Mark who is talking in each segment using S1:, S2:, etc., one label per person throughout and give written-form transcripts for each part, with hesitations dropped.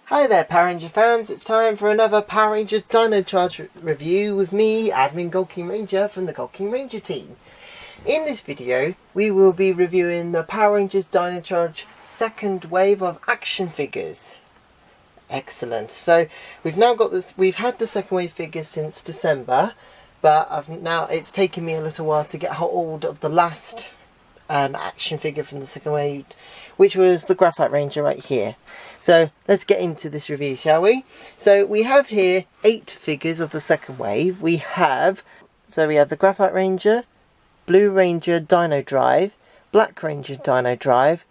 S1: Hi there Power Ranger fans, it's time for another Power Rangers Dino Charge review with me, Admin GoldKingRanger from the GoldKingRanger team. In this video, we will be reviewing the Power Rangers Dino Charge second wave of action figures. Excellent. So we've now got this. We've had the second wave figures since December, but it's taken me a little while to get hold of the last action figure from the second wave, which was the Graphite Ranger right here. So let's get into this review, shall we? So we have here 8 figures of the second wave. We have the Graphite Ranger, Blue Ranger Dino Drive, Black Ranger Dino Drive,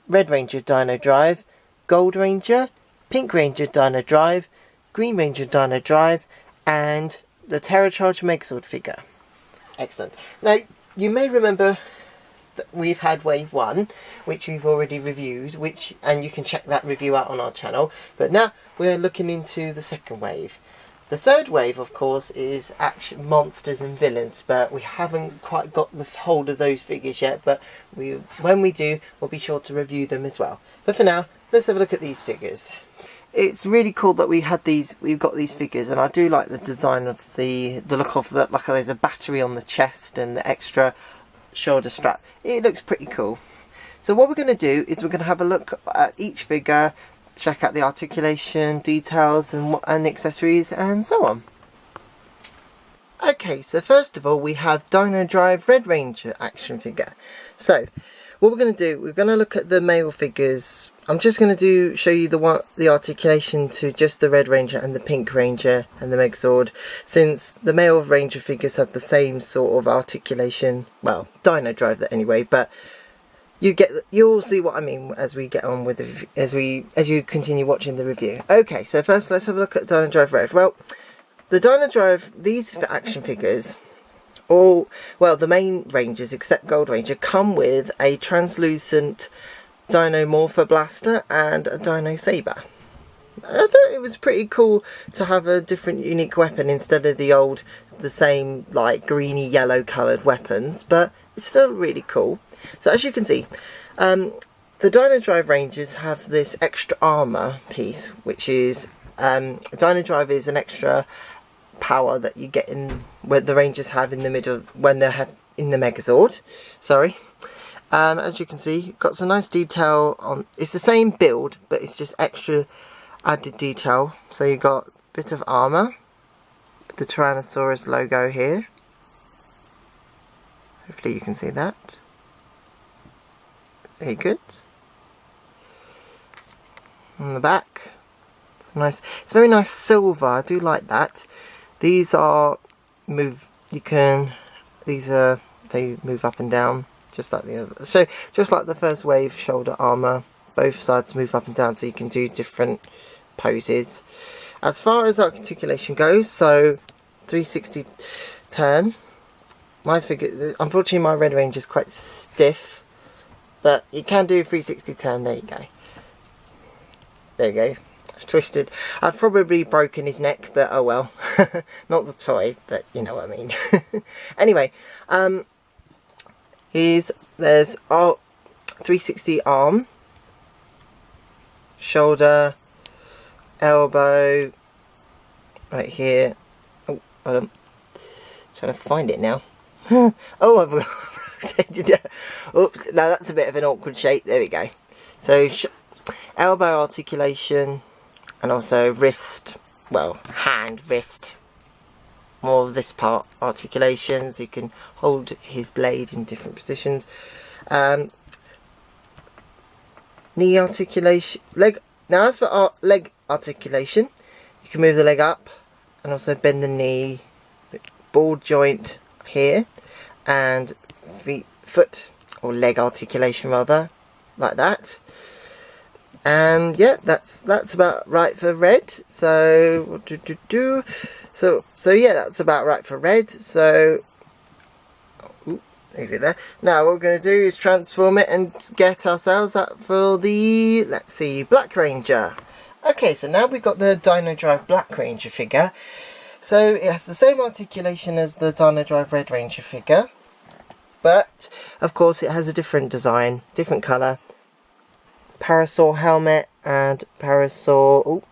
S1: Red Ranger Dino Drive, Gold Ranger, Pink Ranger Dino Drive, Green Ranger Dino Drive, and the Ptera Charge Megazord figure. Excellent. Now, you may remember that we've had wave 1, which we've already reviewed, and you can check that review out on our channel. But now we're looking into the second wave. The third wave, of course, is action monsters and villains, but we haven't quite got the hold of those figures yet. But when we do, we'll be sure to review them as well. But for now, let's have a look at these figures. It's really cool that we've got these figures, and I do like the design of the look of that. Like there's a battery on the chest and the extra shoulder strap. It looks pretty cool. So what we're going to do is we're going to have a look at each figure, check out the articulation, details and accessories and so on. Okay, so first of all we have Dino Drive Red Ranger action figure. So what we're going to do, we're going to look at the male figures. I'm just going to show you the articulation to just the Red Ranger and the Pink Ranger and the Megazord, since the male Ranger figures have the same sort of articulation. Well, Dino Drive anyway, but you'll see what I mean as we get on with the as you continue watching the review. Okay, so first let's have a look at Dino Drive Red. Well, the Dino Drive, these action figures, the main Rangers except Gold Ranger, come with a translucent Dino Morphin blaster and a Dino Saber. I thought it was pretty cool to have a different unique weapon instead of the same like greeny yellow coloured weapons, but it's still really cool. So as you can see, the Dino Drive Rangers have this extra armour piece, which is Dino Drive is an extra power that you get in where the Rangers have in the middle when they're in the Megazord. Sorry. As you can see, got some nice detail on. It's the same build, but it's just extra added detail. So you got a bit of armour, the Tyrannosaurus logo here. Hopefully you can see that. Very good. On the back, it's nice. It's very nice silver. I do like that. These they move up and down. Just like the other. So just like the first wave shoulder armour, both sides move up and down so you can do different poses. As far as articulation goes, so 360 turn. Unfortunately my Red Ranger is quite stiff, but you can do a 360 turn. There you go. There you go. Twisted. I've probably broken his neck, but oh well. Not the toy, but you know what I mean. Anyway, there's 360 arm, shoulder, elbow, right here. Oh, hold on. Trying to find it now. Oh, I've rotated it. Oops, now that's a bit of an awkward shape. There we go. So elbow articulation, and also wrist, hand, wrist. More of this part articulation, so you can hold his blade in different positions. Knee articulation, leg. Now as for leg articulation, you can move the leg up and also bend the knee, ball joint here, and foot or leg articulation rather, like that. And yeah, that's about right for red. So So yeah, that's about right for red. So leave it there. Now what we're going to do is transform it and get ourselves up for the, let's see, Black Ranger. Okay, so now we've got the Dino Drive Black Ranger figure. So it has the same articulation as the Dino Drive Red Ranger figure, but of course it has a different design, different colour, parasol helmet and parasol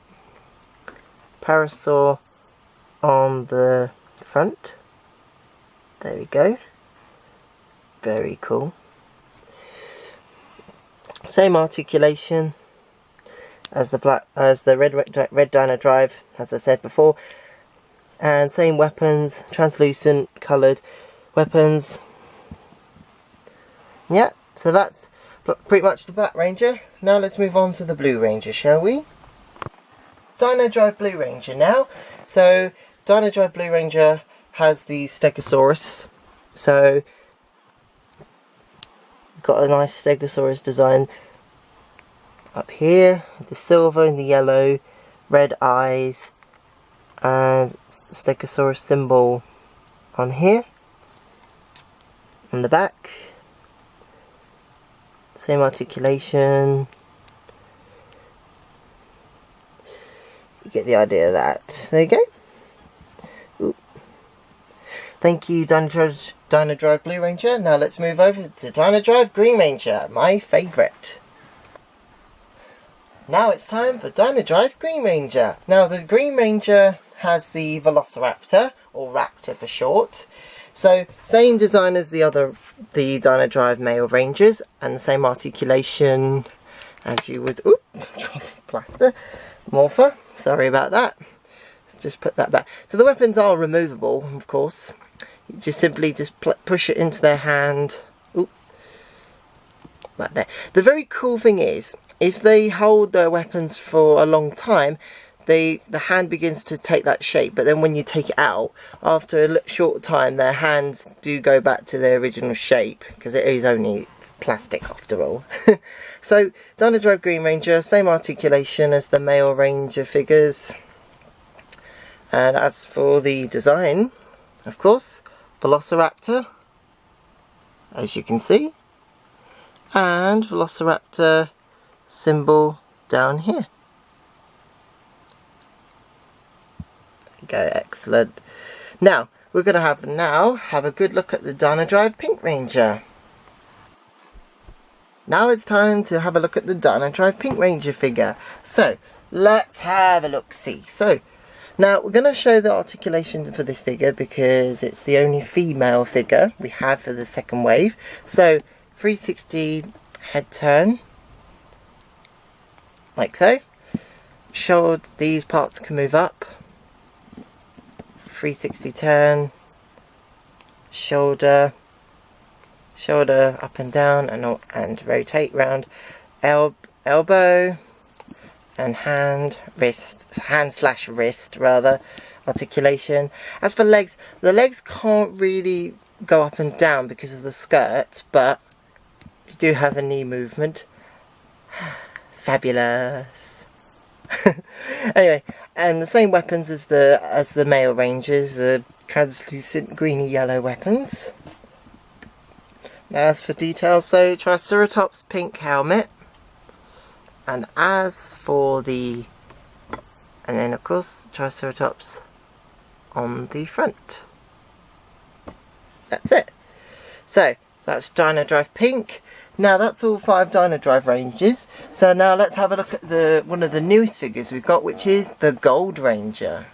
S1: on the front. There we go. Very cool. Same articulation as the red Dino Drive, as I said before, and same weapons, translucent coloured weapons. Yeah, so that's pretty much the Black Ranger. Now let's move on to the Blue Ranger, shall we? Dino Drive Blue Ranger now. So Dino Drive Blue Ranger has the Stegosaurus. So got a nice Stegosaurus design up here, the silver and the yellow, red eyes, and Stegosaurus symbol on here. On the back, same articulation. You get the idea of that. There you go. Ooh. Thank you, Dino Drive Blue Ranger. Now let's move over to Dino Drive Green Ranger, my favourite. Now it's time for Dino Drive Green Ranger. Now the Green Ranger has the Velociraptor, or Raptor for short. So same design as the Dino Drive male Rangers, and the same articulation as you would. Oop, drop his plaster. Morphin, sorry about that. Let's just put that back. So the weapons are removable, of course. You just simply push it into their hand. Oop, like that. The very cool thing is, if they hold their weapons for a long time, the hand begins to take that shape, but then when you take it out, after a short time, their hands do go back to their original shape, because it is only plastic after all. So, Dino Drive Green Ranger, same articulation as the male Ranger figures. And as for the design, of course, Velociraptor, as you can see, and Velociraptor symbol down here. Go, excellent. Now we're going to have a good look at the Dino Drive Pink Ranger. Now it's time to have a look at the Dino Drive Pink Ranger figure. So let's have a look see. So now we're going to show the articulation for this figure because it's the only female figure we have for the second wave. So 360 head turn, like so. These parts can move up. 360 turn, shoulder up and down, and rotate round, elbow and hand slash wrist rather, articulation. As for legs, the legs can't really go up and down because of the skirt, but you do have a knee movement. Fabulous. Anyway, and the same weapons as the male Rangers, the translucent greeny yellow weapons. Now as for details, so Triceratops pink helmet, and as for and then of course Triceratops on the front. That's it. So that's Dino Drive Pink. Now that's all 5 Dino Drive Rangers. So now let's have a look at one of the newest figures we've got, which is the Gold Ranger.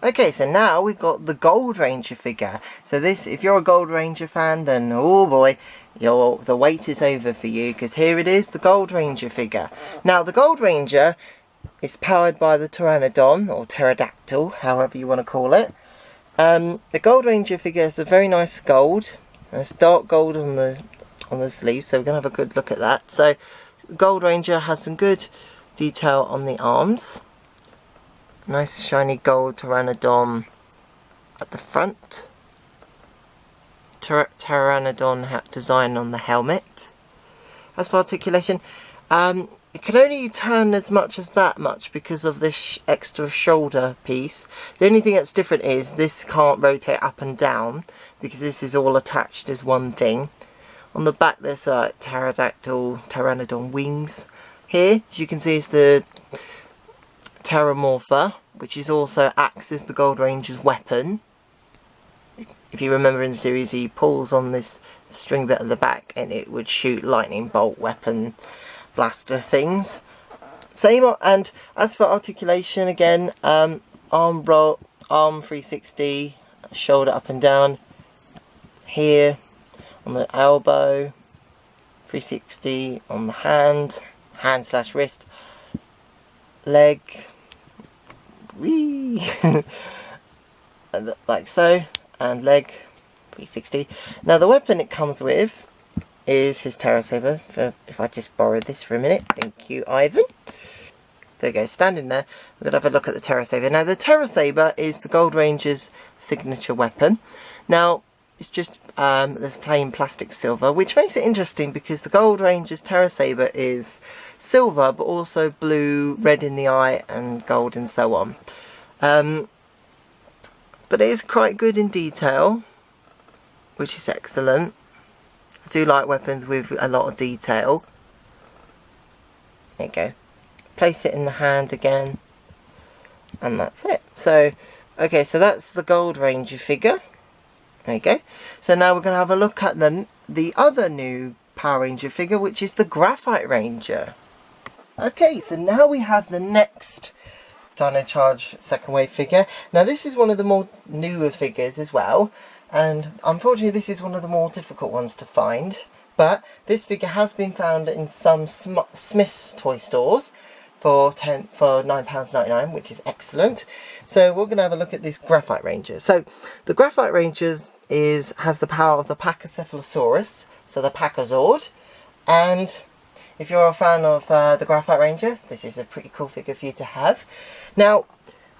S1: Okay, so now we've got the Gold Ranger figure. So this, if you're a Gold Ranger fan, then oh boy, the wait is over for you, because here it is, the Gold Ranger figure. Now the Gold Ranger is powered by the Pteranodon, or pterodactyl, however you want to call it. The Gold Ranger figure is a very nice gold. There's dark gold on the sleeve, so we're going to have a good look at that. So Gold Ranger has some good detail on the arms. Nice shiny gold Pteranodon at the front. Pteranodon design on the helmet. As for articulation, it can only turn as much as that much because of this extra shoulder piece. The only thing that's different is this can't rotate up and down because this is all attached as one thing. On the back there's Pteranodon wings. Here, as you can see, is the Pteramorpha, which is also acts as the Gold Ranger's weapon. If you remember in the series, he pulls on this string bit at the back and it would shoot lightning bolt weapon blaster things. Same, and as for articulation, again, arm 360, shoulder up and down, here on the elbow, 360 on the hand / wrist, leg, whee, like so, and leg, 360. Now the weapon it comes with is his Ptera saber. If I just borrow this for a minute, thank you, Ivan. There you go, standing there. We're going to have a look at the Ptera saber. Now the Ptera saber is the GoldRanger's signature weapon. Now it's just this plain plastic silver, which makes it interesting because the GoldRanger's Ptera saber is silver, but also blue, red in the eye, and gold, and so on. But it is quite good in detail, which is excellent. I do like weapons with a lot of detail. There you go. Place it in the hand again, and that's it. So, okay, so that's the GoldRanger figure. There you go. So now we're going to have a look at the other new Power Ranger figure, which is the Graphite Ranger. Okay, so now we have the next Dino Charge second wave figure. Now this is one of the more newer figures as well, and unfortunately this is one of the more difficult ones to find. But this figure has been found in some Smith's toy stores for £9.99, which is excellent. So we're going to have a look at this Graphite Ranger. So the Graphite Ranger has the power of the Pachycephalosaurus, so the Megazord. And if you're a fan of the Graphite Ranger, this is a pretty cool figure for you to have. Now,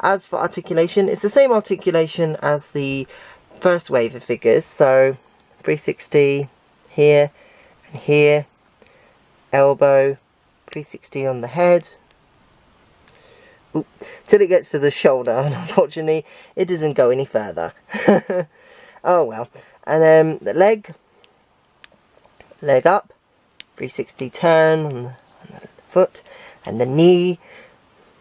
S1: as for articulation, it's the same articulation as the first wave of figures. So 360 here and here, elbow, 360 on the head. Oop, till it gets to the shoulder, and unfortunately it doesn't go any further. Oh well. And then the leg up, 360 turn on the foot, and the knee,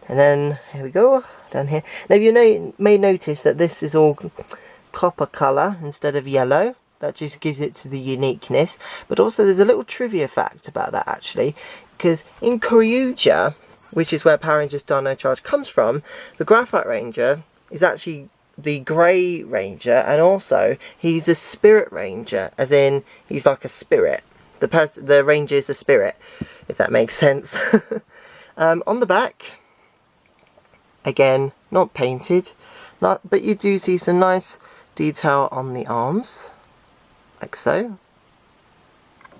S1: and then here we go down here. Now you may notice that this is all copper colour instead of yellow. That just gives it to the uniqueness. But also there's a little trivia fact about that actually, because in Koryuja, which is where Power Rangers Dino Charge comes from, the Graphite Ranger is actually the Grey Ranger, and also he's a Spirit Ranger, as in he's like a spirit. The Ranger is a spirit, if that makes sense. On the back, again, not painted, but you do see some nice detail on the arms, like so.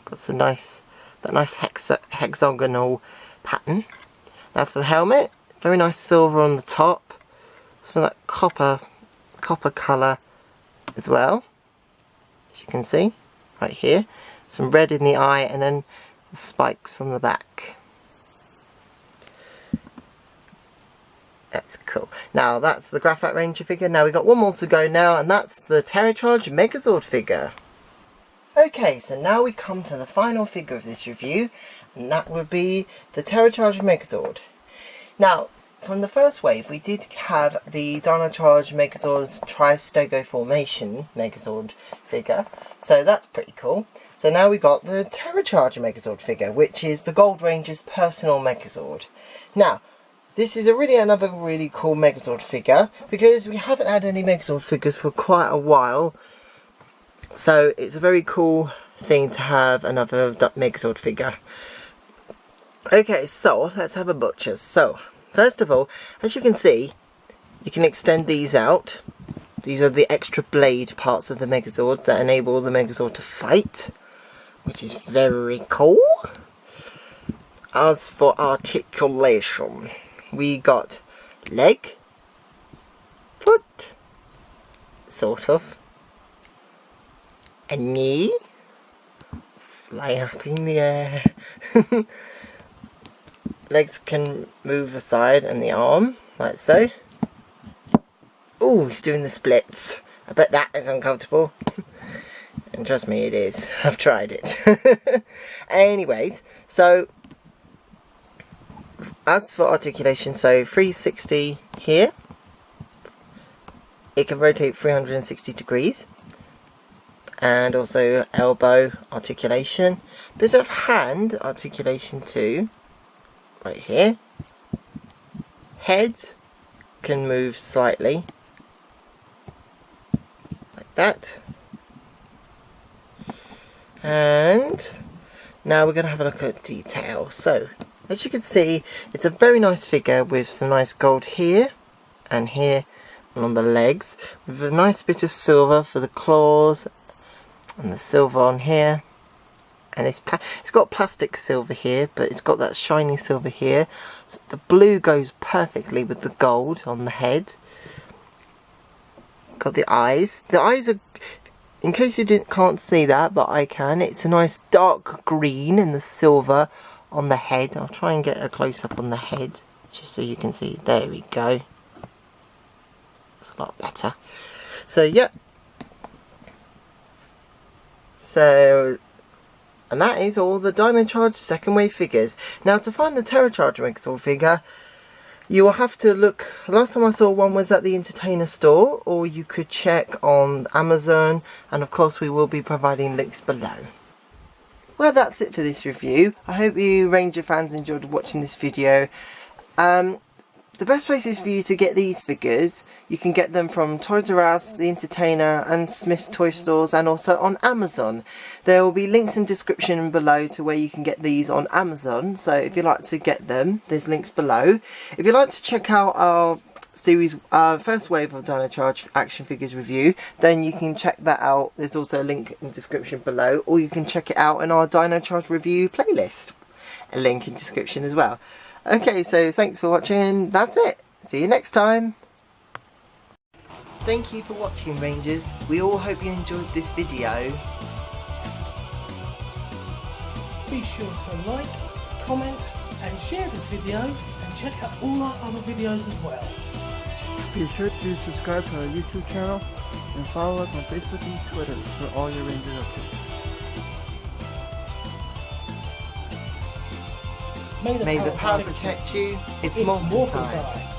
S1: Got some that nice hexagonal pattern. That's for the helmet. Very nice silver on the top. Some of that copper colour as well, as you can see right here. Some red in the eye, and then the spikes on the back. That's cool. Now that's the Graphite Ranger figure. Now we've got one more to go now, and that's the Ptera Charge Megazord figure. Okay, so now we come to the final figure of this review, and that would be the Ptera Charge Megazord. Now, from the first wave, we did have the Dino Charge Megazord's Tri-Stego Formation Megazord figure, so that's pretty cool. So now we got the Ptera Charge Megazord figure, which is the GoldRanger's personal Megazord. Now, this is another really cool Megazord figure, because we haven't had any Megazord figures for quite a while. So it's a very cool thing to have another Megazord figure. Okay, so let's have a butcher's. So, first of all, as you can see, you can extend these out. These are the extra blade parts of the Megazord that enable the Megazord to fight, which is very cool. As for articulation, we got leg, foot, sort of, a knee, fly up in the air. Legs can move aside, and the arm, like so. Oh, he's doing the splits. I bet that is uncomfortable. And trust me, it is. I've tried it. Anyways, so as for articulation, so 360 here. It can rotate 360 degrees. and also elbow articulation. Bit of hand articulation too, right here. Head can move slightly, like that. And now we're going to have a look at detail. So, as you can see, it's a very nice figure with some nice gold here and here and on the legs, with a nice bit of silver for the claws and the silver on here. And it's got plastic silver here, but it's got that shiny silver here. So the blue goes perfectly with the gold on the head. Got the eyes. The eyes are, in case you can't see that, but I can, it's a nice dark green and the silver on the head. I'll try and get a close up on the head, just so you can see. There we go. That's a lot better. So, yeah. So, and that is all the Dino Charge second wave figures. Now, to find the Ptera Charge Megazord figure, you will have to look. Last time I saw one was at the Entertainer store, or you could check on Amazon, and of course we will be providing links below. Well, that's it for this review. I hope you Ranger fans enjoyed watching this video. The best places for you to get these figures, you can get them from Toys R Us, the Entertainer and Smith's Toy Stores, and also on Amazon. There will be links in the description below to where you can get these on Amazon, so if you'd like to get them, there's links below. If you'd like to check out our series, first wave of Dino Charge action figures review, then you can check that out. There's also a link in the description below, or you can check it out in our Dino Charge review playlist. A link in the description as well. Okay, so thanks for watching. That's it. See you next time. Thank you for watching, Rangers. We all hope you enjoyed this video.
S2: Be sure to like, comment and share this video, and check out all our other videos as well.
S3: Be sure to subscribe to our YouTube channel and follow us on Facebook and Twitter for all your Ranger updates.
S1: May the power protect you. It's Morphin time.